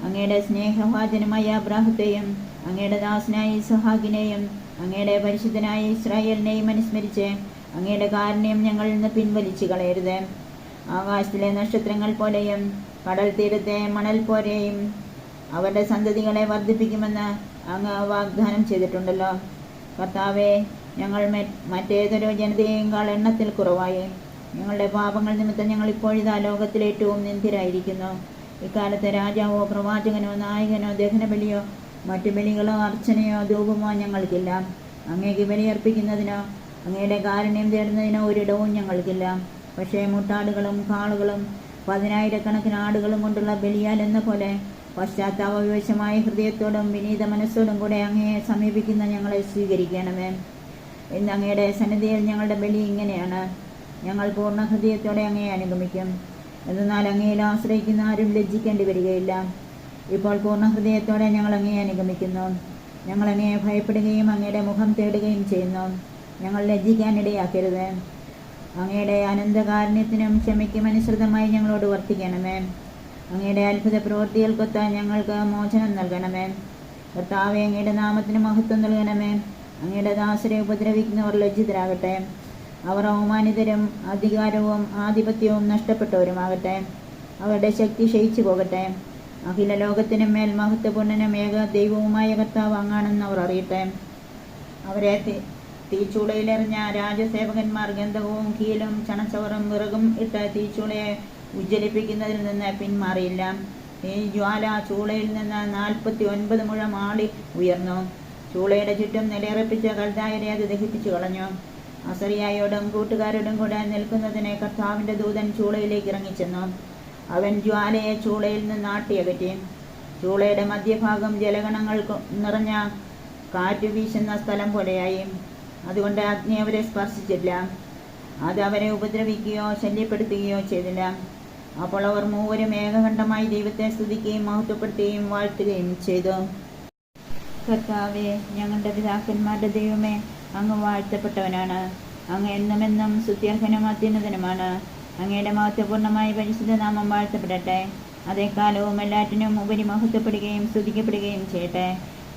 അങ്ങയുടെ സ്നേഹഭാജനമായ അബ്രാഹത്തെയും അങ്ങയുടെ ദാസനായ ഇസ്ഹാക്കിനെയും അങ്ങയുടെ പരിശുദ്ധനായ ഇസ്രായേലിനെയും അനുസ്മരിച്ച് അങ്ങയുടെ കാരുണ്യം ഞങ്ങളിൽ നിന്ന് പിൻവലിച്ചു കളയരുത്. ആകാശത്തിലെ നക്ഷത്രങ്ങൾ പോലെയും കടൽ തീരത്തെ മണൽ പോലെയും അവരുടെ സന്തതികളെ വർദ്ധിപ്പിക്കുമെന്ന് അങ്ങ് വാഗ്ദാനം ചെയ്തിട്ടുണ്ടല്ലോ. കർത്താവെ, ഞങ്ങൾ മറ്റേതൊരു ജനതയേക്കാൾ എണ്ണത്തിൽ കുറവായി. ഞങ്ങളുടെ പാപങ്ങൾ നിമിത്തം ഞങ്ങൾ ഇപ്പോഴിതാ ലോകത്തിലേറ്റവും നിന്ദ്യരായിരിക്കുന്നു. ഇക്കാലത്ത് രാജാവോ പ്രവാചകനോ നായകനോ ദഹനബലിയോ മറ്റു ബലികളോ അർച്ചനയോ ധൂപമോ ഞങ്ങൾക്കില്ല. അങ്ങേക്ക് ബലിയർപ്പിക്കുന്നതിനോ അങ്ങയുടെ കാരുണ്യം തേടുന്നതിനോ ഒരിടവും ഞങ്ങൾക്കില്ല. പക്ഷേ മുട്ടാടുകളും കാളുകളും 10,000-കണക്കിന് ആടുകളും കൊണ്ടുള്ള ബലിയാൽ എന്ന പോലെ പശ്ചാത്താപവിവശമായ ഹൃദയത്തോടും വിനീത മനസ്സോടും കൂടെ അങ്ങയെ സമീപിക്കുന്ന ഞങ്ങളെ സ്വീകരിക്കണമേ. ഇന്ന് അങ്ങയുടെ സന്നിധിയിൽ ഞങ്ങളുടെ ബലി ഇങ്ങനെയാണ്. ഞങ്ങൾ പൂർണ്ണ ഹൃദയത്തോടെ അങ്ങയെ അനുഗമിക്കും. എന്നാൽ അങ്ങയിൽ ആശ്രയിക്കുന്ന ആരും ലജ്ജിക്കേണ്ടി വരികയില്ല. ഇപ്പോൾ പൂർണ്ണ ഹൃദയത്തോടെ ഞങ്ങൾ അങ്ങയെ അനുഗമിക്കുന്നു. ഞങ്ങൾ അങ്ങയെ ഭയപ്പെടുകയും അങ്ങയുടെ മുഖം തേടുകയും ചെയ്യുന്നു. ഞങ്ങൾ ലജ്ജിക്കാനിടയാക്കരുത്. അങ്ങയുടെ അനന്തകാരുണ്യത്തിനും ക്ഷമയ്ക്കും അനുസൃതമായി ഞങ്ങളോട് വർത്തിക്കണമേ. അങ്ങയുടെ അത്ഭുത പ്രവൃത്തികൾക്കൊത്ത ഞങ്ങൾക്ക് മോചനം നൽകണമേ. കർത്താവേ, അങ്ങയുടെ നാമത്തിന് മഹത്വം നൽകണമേ. അങ്ങയുടെ ദാസരെ ഉപദ്രവിക്കുന്നവർ ലജ്ജിതരാകട്ടെ. അവർ അവമാനിതരും അധികാരവും ആധിപത്യവും നഷ്ടപ്പെട്ടവരുമാകട്ടെ. അവരുടെ ശക്തി ക്ഷയിച്ചു പോകട്ടെ. അഖില ലോകത്തിനും മേൽ മഹത്വപൂർണ്ണനും ഏക ദൈവവുമായ കർത്താവ് അങ്ങാണെന്ന് അവർ അറിയട്ടെ. അവരെ തീച്ചൂളയിലെറിഞ്ഞ രാജസേവകന്മാർ ഗന്ധകവും കീലും ചണച്ചവറും വിറകും ഇട്ട് തീച്ചൂളയെ ഉജ്ജ്വലിപ്പിക്കുന്നതിൽ നിന്ന് പിന്മാറിയില്ല. ഈ ജ്വാല ചൂളയിൽ നിന്ന് 49 മുഴം ആളി ഉയർന്നു. ചൂളയുടെ ചുറ്റും നിലയുറപ്പിച്ച കൽദായരെ അത് ദഹിപ്പിച്ചു കളഞ്ഞു. അസറിയായോടും കൂട്ടുകാരോടും കൂടെ നിൽക്കുന്നതിന് കർത്താവിൻ്റെ ദൂതൻ ചൂളയിലേക്ക് ഇറങ്ങിച്ചെന്നു. അവൻ ജ്വാലയെ ചൂളയിൽ നിന്ന് ആട്ടിയകറ്റി. ചൂളയുടെ മധ്യഭാഗം ജലഗണങ്ങൾ നിറഞ്ഞ കാറ്റ് വീശുന്ന സ്ഥലം പോലെയായി. അതുകൊണ്ട് അഗ്നി അവരെ സ്പർശിച്ചില്ല. അത് അവരെ ഉപദ്രവിക്കുകയോ ശല്യപ്പെടുത്തുകയോ ചെയ്തില്ല. അപ്പോൾ അവർ മൂവരും ഏകകണ്ഠമായി ദൈവത്തെ സ്തുതിക്കുകയും മഹത്വപ്പെടുത്തുകയും വാഴ്ത്തുകയും ചെയ്തു. കർത്താവേ, ഞങ്ങളുടെ പിതാക്കന്മാരുടെ ദൈവമേ, അങ്ങ് വാഴ്ത്തപ്പെട്ടവനാണ്. അങ്ങ് എന്നുമെന്നും സ്തുത്യർഹനും അത്യുന്നതനുമാണ്. അങ്ങയുടെ മഹത്വപൂർണ്ണമായ പരിശുദ്ധ നാമം വാഴ്ത്തപ്പെടട്ടെ. അതേക്കാലവും എല്ലാറ്റിനും ഉപരി മഹത്വപ്പെടുകയും സ്തുതിക്കപ്പെടുകയും ചെയ്യട്ടെ.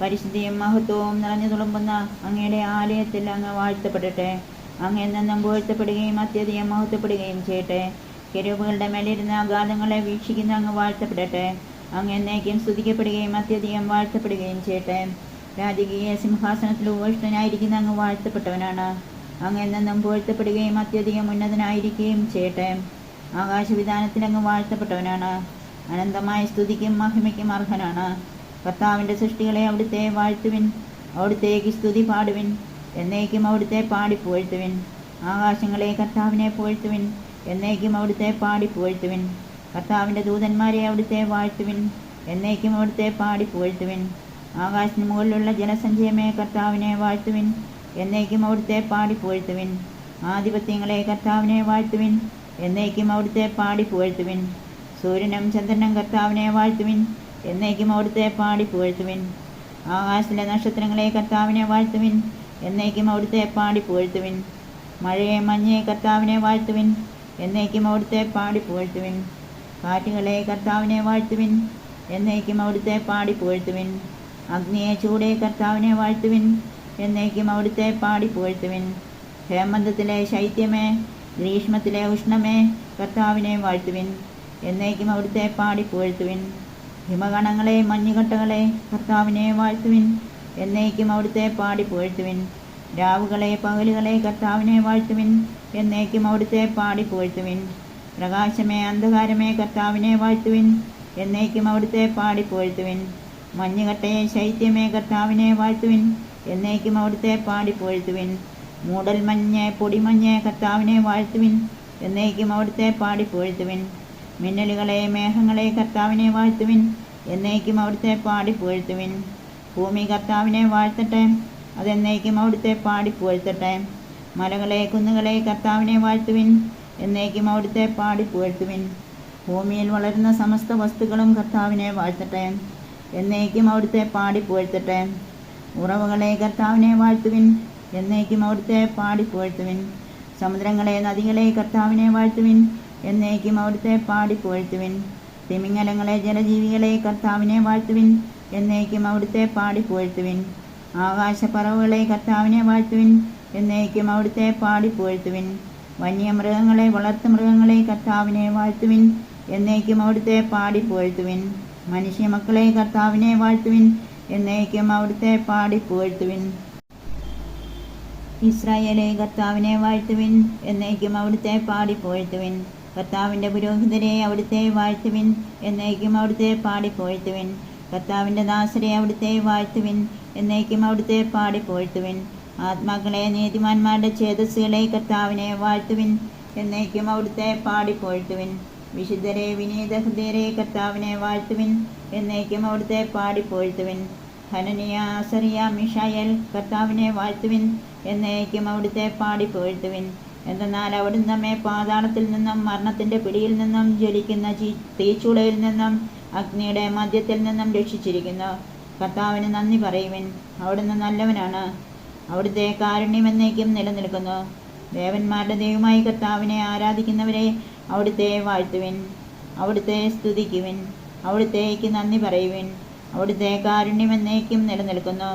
പരിശുദ്ധിയും മഹത്വവും നിറഞ്ഞു തുളുമ്പുന്ന അങ്ങയുടെ ആലയത്തിൽ അങ്ങ് വാഴ്ത്തപ്പെടട്ടെ. അങ്ങ് എന്നെന്നും പുകഴ്ത്തപ്പെടുകയും അത്യധികം മഹത്വപ്പെടുകയും ചെയ്യട്ടെ. കെരൂബുകളുടെ മേലിരുന്ന അഗാധങ്ങളെ വീക്ഷിക്കുന്ന അങ്ങ് വാഴ്ത്തപ്പെടട്ടെ. അങ്ങ് എന്നേക്കും സ്തുതിക്കപ്പെടുകയും അത്യധികം വാഴ്ത്തപ്പെടുകയും ചെയ്യട്ടെ. രാജകീയ സിംഹാസനത്തിൽ ഉപവിഷ്ടനായിരിക്കുന്ന അങ്ങ് വാഴ്ത്തപ്പെട്ടവനാണ്. അങ്ങ് എന്നെന്നും പുകഴ്ത്തപ്പെടുകയും അത്യധികം ഉന്നതനായിരിക്കുകയും ചെയ്യട്ടെ. ആകാശവിധാനത്തിൽ അങ്ങ് വാഴ്ത്തപ്പെട്ടവനാണ്. അനന്തമായ സ്തുതിക്കും മഹിമയ്ക്കും അർഹനാണ്. കർത്താവിൻ്റെ സൃഷ്ടികളെ അവിടുത്തെ വാഴ്ത്തുവിൻ. അവിടുത്തേക്ക് സ്തുതി പാടുവിൻ. എന്നേക്കും അവിടുത്തെ പാടി പുകഴ്ത്തുവിൻ. ആകാശങ്ങളെ കർത്താവിനെ പുകഴ്ത്തുവിൻ. എന്നേക്കും അവിടുത്തെ പാടി പുകഴ്ത്തുവിൻ. കർത്താവിൻ്റെ ദൂതന്മാരെ അവിടുത്തെ വാഴ്ത്തുവിൻ. എന്നേക്കും അവിടുത്തെ പാടി പുകഴ്ത്തുവിൻ. ആകാശത്തിന് മുകളിലുള്ള ജലസഞ്ചയമേ കർത്താവിനെ വാഴ്ത്തുവിൻ. എന്നേക്കും അവിടുത്തെ പാടി പുകഴ്ത്തുവിൻ. ആധിപത്യങ്ങളെ കർത്താവിനെ വാഴ്ത്തുവിൻ. എന്നേക്കും അവിടുത്തെ പാടി പുകഴ്ത്തുവിൻ. സൂര്യനും ചന്ദ്രനും കർത്താവിനെ വാഴ്ത്തുവിൻ. എന്നേക്കും അവിടുത്തെ പാടി പുകഴ്ത്തുവിൻ. ആകാശത്തിലെ നക്ഷത്രങ്ങളെ കർത്താവിനെ വാഴ്ത്തുവിൻ. എന്നേക്കും അവിടുത്തെ പാടി പുകഴ്ത്തുവിൻ. മഴയെ മഞ്ഞയെ കർത്താവിനെ വാഴ്ത്തുവിൻ. എന്നേക്കും അവിടുത്തെ പാടി പുകഴ്ത്തുവിൻ. കാറ്റുകളെ കർത്താവിനെ വാഴ്ത്തുവിൻ. എന്നേക്കും അവിടുത്തെ പാടി പുകഴ്ത്തുവിൻ. അഗ്നിയെ ചൂടെ കർത്താവിനെ വാഴ്ത്തുവിൻ. എന്നേക്കും അവിടുത്തെ പാടി പുകഴ്ത്തുവിൻ. ഹേമന്തത്തിലെ ശൈത്യമേ, ഗ്രീഷ്മത്തിലെ ഉഷ്ണമേ, കർത്താവിനെ വാഴ്ത്തുവിൻ. എന്നേക്കും അവിടുത്തെ പാടി പുകഴ്ത്തുവിൻ. ഹിമഗണങ്ങളെ മഞ്ഞുകട്ടകളെ കർത്താവിനെ വാഴ്ത്തുവിൻ. എന്നേക്കും അവിടുത്തെ പാടി പുകഴ്ത്തുവിൻ. രാവുകളെ പകലുകളെ കർത്താവിനെ വാഴ്ത്തുവിൻ. എന്നേക്കും അവിടുത്തെ പാടി പുകഴ്ത്തുവിൻ. പ്രകാശമേ അന്ധകാരമേ കർത്താവിനെ വാഴ്ത്തുവിൻ. എന്നേക്കും അവിടുത്തെ പാടി പുകഴ്ത്തുവിൻ. മഞ്ഞുകട്ടയെ ശൈത്യമേ കർത്താവിനെ വാഴ്ത്തുവിൻ. എന്നേക്കും അവിടുത്തെ പാടി പുകഴ്ത്തുവിൻ. മൂടൽ മഞ്ഞ് പൊടിമഞ്ഞ് കർത്താവിനെ വാഴ്ത്തുവിൻ. എന്നേക്കും അവിടുത്തെ പാടി പുകഴ്ത്തുവിൻ. മിന്നലുകളെ മേഘങ്ങളെ കർത്താവിനെ വാഴ്ത്തുവിൻ. എന്നേക്കും അവിടുത്തെ പാടി പുകഴ്ത്തുവിൻ. ഭൂമി കർത്താവിനെ വാഴ്ത്തട്ടെ. അതെന്നേക്കും അവിടുത്തെ പാടി പുകഴ്ത്തട്ടെ. മലകളെ കുന്നുകളെ കർത്താവിനെ വാഴ്ത്തുവിൻ. എന്നേക്കും അവിടുത്തെ പാടി പുകഴ്ത്തുവിൻ. ഭൂമിയിൽ വളരുന്ന സമസ്ത വസ്തുക്കളും കർത്താവിനെ വാഴ്ത്തട്ടെ. എന്നേക്കും അവിടുത്തെ പാടി പുകഴ്ത്തട്ടെ. ഉറവുകളെ കർത്താവിനെ വാഴ്ത്തുവിൻ. എന്നേക്കും അവിടുത്തെ പാടി പുകഴ്ത്തുവിൻ. സമുദ്രങ്ങളെ നദികളെ കർത്താവിനെ വാഴ്ത്തുവിൻ. എന്നേക്കും അവിടുത്തെ പാടി പുകഴ്ത്തുവിൻ. തിമിംഗലങ്ങളെ ജലജീവികളെ കർത്താവിനെ വാഴ്ത്തുവിൻ. എന്നേക്കും അവിടുത്തെ പാടി പുകഴ്ത്തുവിൻ. ആകാശപ്പറവുകളെ കർത്താവിനെ വാഴ്ത്തുവിൻ. എന്നേക്കും അവിടുത്തെ പാടി പുകഴ്ത്തുവിൻ. വന്യമൃഗങ്ങളെ വളർത്തുമൃഗങ്ങളെ കർത്താവിനെ വാഴ്ത്തുവിൻ. എന്നേക്കും അവിടുത്തെ പാടി പുകഴ്ത്തുവിൻ. മനുഷ്യമക്കളെ കർത്താവിനെ വാഴ്ത്തുവിൻ. എന്നേക്കും അവിടുത്തെ പാടി പുകഴ്ത്തുവിൻ. ഇസ്രായേലെ കർത്താവിനെ വാഴ്ത്തുവിൻ. എന്നേക്കും അവിടുത്തെ പാടി പുകഴ്ത്തുവിൻ. കർത്താവിൻ്റെ പുരോഹിതരെ അവിടുത്തെ വാഴ്ത്തുവിൻ. എന്നേക്കും അവിടുത്തെ പാടി പുകഴ്ത്തുവിൻ. കർത്താവിൻ്റെ ദാസരെ അവിടുത്തെ വാഴ്ത്തുവിൻ. എന്നേക്കും അവിടുത്തെ പാടി പുകഴ്ത്തുവിൻ. ആത്മാക്കളെ നീതിമാന്മാരുടെ ചേതസ്സുകളെ കർത്താവിനെ വാഴ്ത്തുവിൻ. എന്നേക്കും അവിടുത്തെ പാടി പുകഴ്ത്തുവിൻ. വിശുദ്ധരെ വിനീത ഹൃദയരെ കർത്താവിനെ വാഴ്ത്തുവിൻ. എന്നേക്കും അവിടുത്തെ പാടി പുകഴ്ത്തുവിൻ. ഹനനിയ അസറിയ മിഷായേൽ കർത്താവിനെ വാഴ്ത്തുവിൻ. എന്നേക്കും അവിടുത്തെ പാടി പുകഴ്ത്തുവിൻ. എന്തെന്നാൽ അവിടുന്ന് നമ്മെ പാതാളത്തിൽ നിന്നും മരണത്തിൻ്റെ പിടിയിൽ നിന്നും ജ്വലിക്കുന്ന തീച്ചൂളയിൽ നിന്നും അഗ്നിയുടെ മധ്യത്തിൽ നിന്നും രക്ഷിച്ചിരിക്കുന്നു. കർത്താവിന് നന്ദി പറയുവിൻ. അവിടുന്ന് നല്ലവനാണ്. അവിടുത്തെ കാരുണ്യം എന്നേക്കും നിലനിൽക്കുന്നു. ദേവന്മാരുടെ ദൈവമായി കർത്താവിനെ ആരാധിക്കുന്നവരെ അവിടുത്തെ വാഴ്ത്തുവിൻ. അവിടുത്തെ സ്തുതിക്കുവിൻ. അവിടുത്തേക്ക് നന്ദി പറയുവിൻ. അവിടുത്തെ കാരുണ്യം എന്നേക്കും നിലനിൽക്കുന്നു.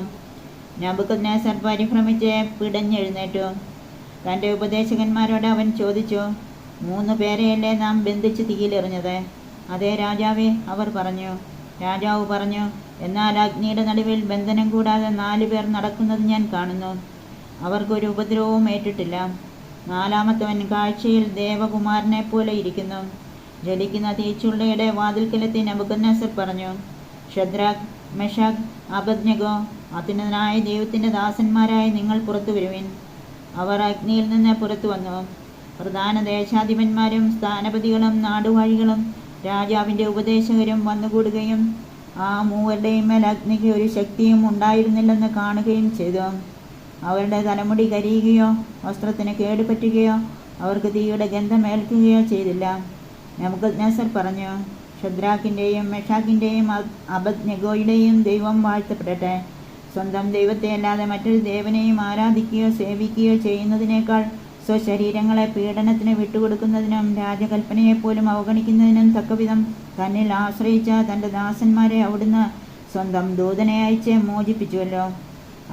നെബൂഖദ്നേസർ പരിഭ്രമിച്ച് പിടഞ്ഞെഴുന്നേറ്റു. തൻ്റെ ഉപദേശകന്മാരോട് അവൻ ചോദിച്ചു, 3 പേരെയല്ലേ നാം ബന്ധിച്ച് തീയിലെറിഞ്ഞത്? അതേ രാജാവേ, അവർ പറഞ്ഞു. രാജാവ് പറഞ്ഞു, എന്നാൽ അഗ്നിയുടെ നടുവിൽ ബന്ധനം കൂടാതെ 4 പേർ നടക്കുന്നത് ഞാൻ കാണുന്നു. അവർക്കൊരു ഉപദ്രവവും ഏറ്റിട്ടില്ല. 4-മത്തവൻ കാഴ്ചയിൽ ദേവകുമാരനെ പോലെ ഇരിക്കുന്നു. ജ്വലിക്കുന്ന തീച്ചുള്ളയുടെ വാതിൽക്കലെത്തി നെബൂഖദ്നേസർ പറഞ്ഞു, ശദ്രാക്ക്, മെഷാക്ക്, അബദ്നെഗോ, അത്യുന്നതനായ ദൈവത്തിൻ്റെ ദാസന്മാരായ നിങ്ങൾ പുറത്തു വരുവിൻ. അവർ അഗ്നിയിൽ നിന്ന് പുറത്തു വന്നു. പ്രധാന ദേശാധിപന്മാരും സ്ഥാനപതികളും നാടുവാഴികളും രാജാവിൻ്റെ ഉപദേശകരും വന്നുകൂടുകയും ആ 3 പേരുടെയും മേൽ അഗ്നിക്ക് ഒരു ശക്തിയും ഉണ്ടായിരുന്നില്ലെന്ന് കാണുകയും ചെയ്തു. അവരുടെ തലമുടി കരിയുകയോ വസ്ത്രത്തിന് കേടുപറ്റുകയോ അവർക്ക് തീയുടെ ഗന്ധമേൽക്കുകയോ ചെയ്തില്ല. നെബൂഖദ്നേസർ പറഞ്ഞു, ശദ്രാക്കിൻ്റെയും മെഷാക്കിൻ്റെയും അബദ്നെഗോയുടെയും ദൈവം വാഴ്ത്തപ്പെടട്ടെ. സ്വന്തം ദൈവത്തെ അല്ലാതെ മറ്റൊരു ദേവനെയും ആരാധിക്കുകയോ സേവിക്കുകയോ ചെയ്യുന്നതിനേക്കാൾ സ്വശരീരങ്ങളെ പീഡനത്തിന് വിട്ടുകൊടുക്കുന്നതിനും രാജകൽപ്പനയെപ്പോലും അവഗണിക്കുന്നതിനും തക്കവിധം തന്നിൽ ആശ്രയിച്ച തൻ്റെ ദാസന്മാരെ അവിടുന്ന് സ്വന്തം ദൂതനെ അയച്ച് മോചിപ്പിച്ചുവല്ലോ.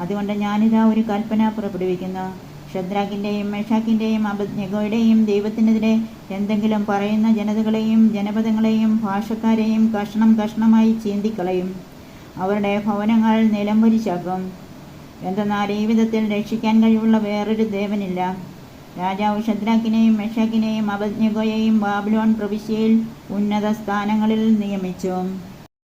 അതുകൊണ്ട് ഞാനിതാ ഒരു കൽപ്പന പുറപ്പെടുവിക്കുന്നു. ശദ്രാക്കിൻ്റെയും മെഷാക്കിൻ്റെയും അബദ്നെഗോയുടെയും ദൈവത്തിനെതിരെ എന്തെങ്കിലും പറയുന്ന ജനതകളെയും ജനപദങ്ങളെയും ഭാഷക്കാരെയും കഷ്ണം കഷ്ണമായി ചീന്തിക്കളയും. അവരുടെ ഭവനങ്ങൾ നിലംപരിശാക്കും. എന്തെന്നാൽ ഈ വിധത്തിൽ രക്ഷിക്കാൻ കഴിവുള്ള വേറൊരു ദേവനില്ല. രാജാവ് ശദ്രാക്കിനെയും മെഷാക്കിനെയും അബദ്നെഗോയെയും ബാബിലോൺ പ്രവിശ്യയിൽ ഉന്നത സ്ഥാനങ്ങളിൽ നിയമിച്ചു.